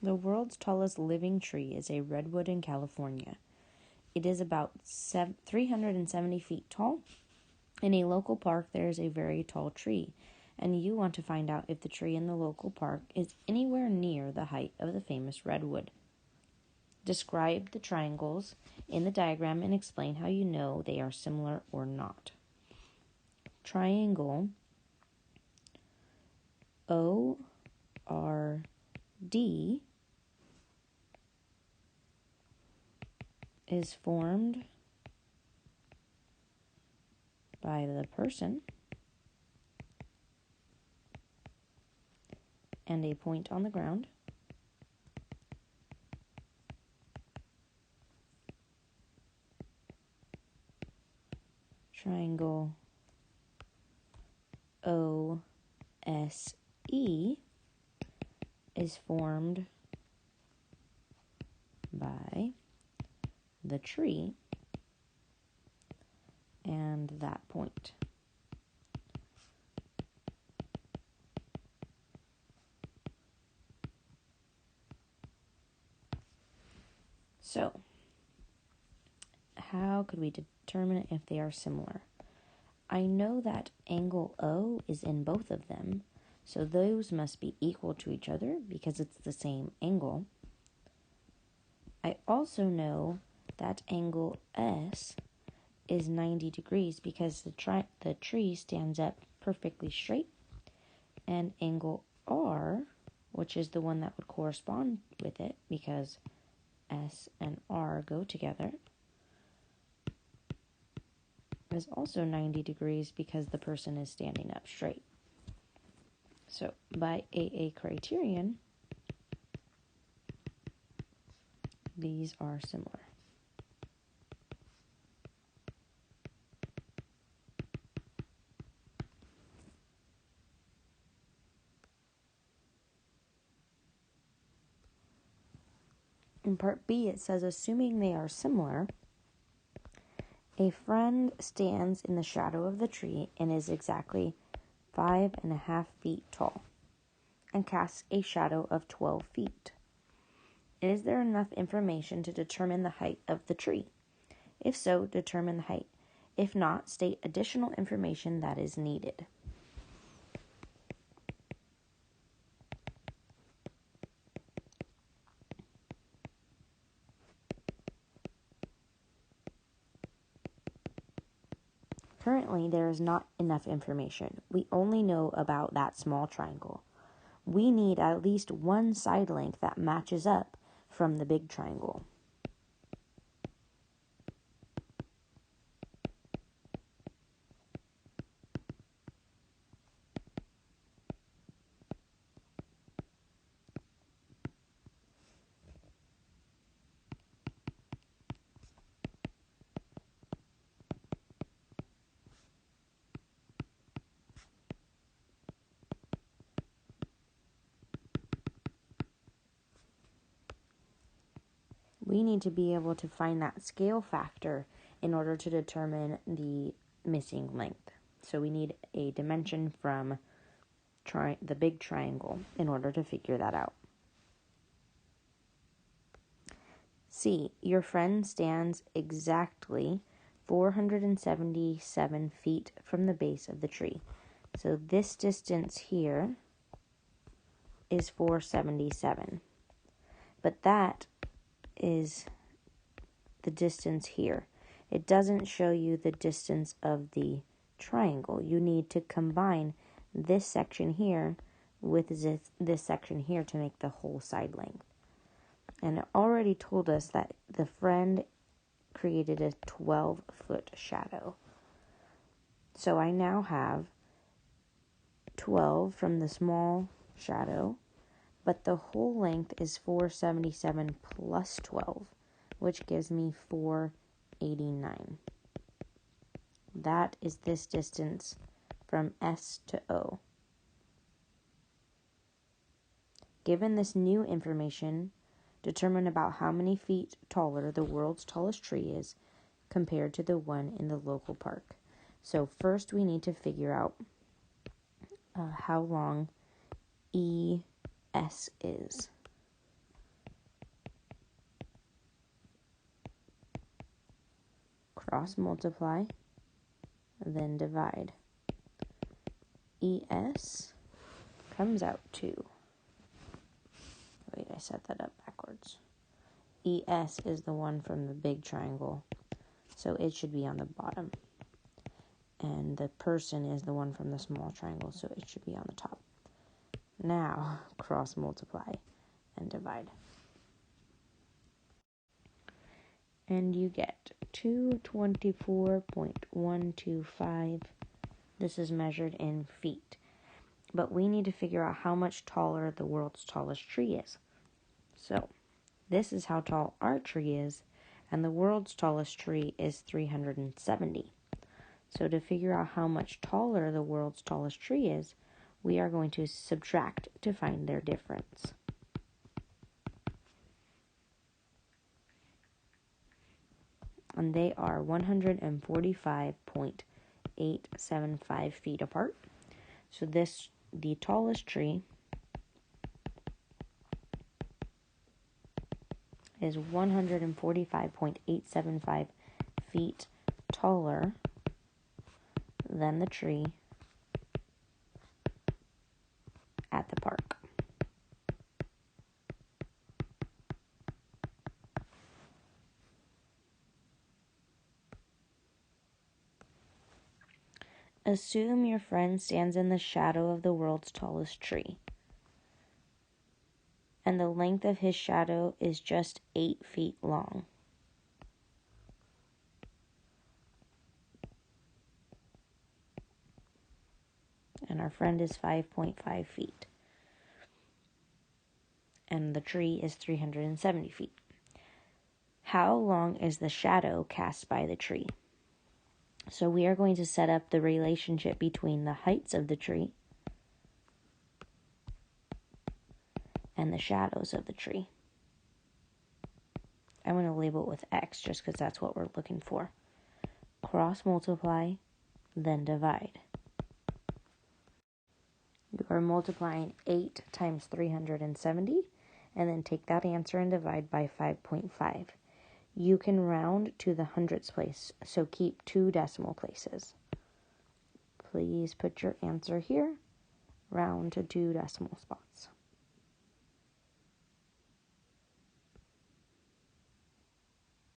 The world's tallest living tree is a redwood in California. It is about 370 feet tall. In a local park, there is a very tall tree, and you want to find out if the tree in the local park is anywhere near the height of the famous redwood. Describe the triangles in the diagram and explain how you know they are similar or not. Triangle ORD is formed by the person and a point on the ground. Triangle OSE is formed by the tree and that point. So, how could we determine if they are similar? I know that angle O is in both of them, so those must be equal to each other because it's the same angle. I also know that angle S is 90 degrees because the tree stands up perfectly straight, and angle R, which is the one that would correspond with it because S and R go together, is also 90 degrees because the person is standing up straight. So, by AA criterion, these are similar. In part B, it says, assuming they are similar, a friend stands in the shadow of the tree and is exactly 5.5 feet tall and casts a shadow of 12 feet. Is there enough information to determine the height of the tree? If so, determine the height. If not, state additional information that is needed. Currently, there is not enough information. We only know about that small triangle. We need at least one side length that matches up from the big triangle. We need to be able to find that scale factor in order to determine the missing length. So we need a dimension from the big triangle in order to figure that out. C. Your friend stands exactly 477 feet from the base of the tree. So this distance here is 477. But that is the distance here. It doesn't show you the distance of the triangle. You need to combine this section here with this section here to make the whole side length. And it already told us that the friend created a 12-foot shadow. So I now have 12 from the small shadow, but the whole length is 477 plus 12, which gives me 489. That is this distance from S to O. Given this new information, determine about how many feet taller the world's tallest tree is compared to the one in the local park. So first we need to figure out how long ES is. cross multiply, then divide. ES comes out to, wait, I set that up backwards. ES is the one from the big triangle, so it should be on the bottom. And the person is the one from the small triangle, so it should be on the top. Now, cross multiply and divide. And you get 224.125. This is measured in feet. But we need to figure out how much taller the world's tallest tree is. So, this is how tall our tree is, and the world's tallest tree is 370. So to figure out how much taller the world's tallest tree is, we are going to subtract to find their difference. And they are 145.875 feet apart. So the tallest tree is 145.875 feet taller than the tree at the park. Assume your friend stands in the shadow of the world's tallest tree, and the length of his shadow is just 8 feet long. And our friend is 5.5 feet. And the tree is 370 feet. How long is the shadow cast by the tree? So we are going to set up the relationship between the heights of the tree and the shadows of the tree. I'm going to label it with X just because that's what we're looking for. Cross multiply, then divide. You are multiplying 8 times 370, and then take that answer and divide by 5.5. You can round to the hundredths place, so keep 2 decimal places. Please put your answer here, round to 2 decimal spots.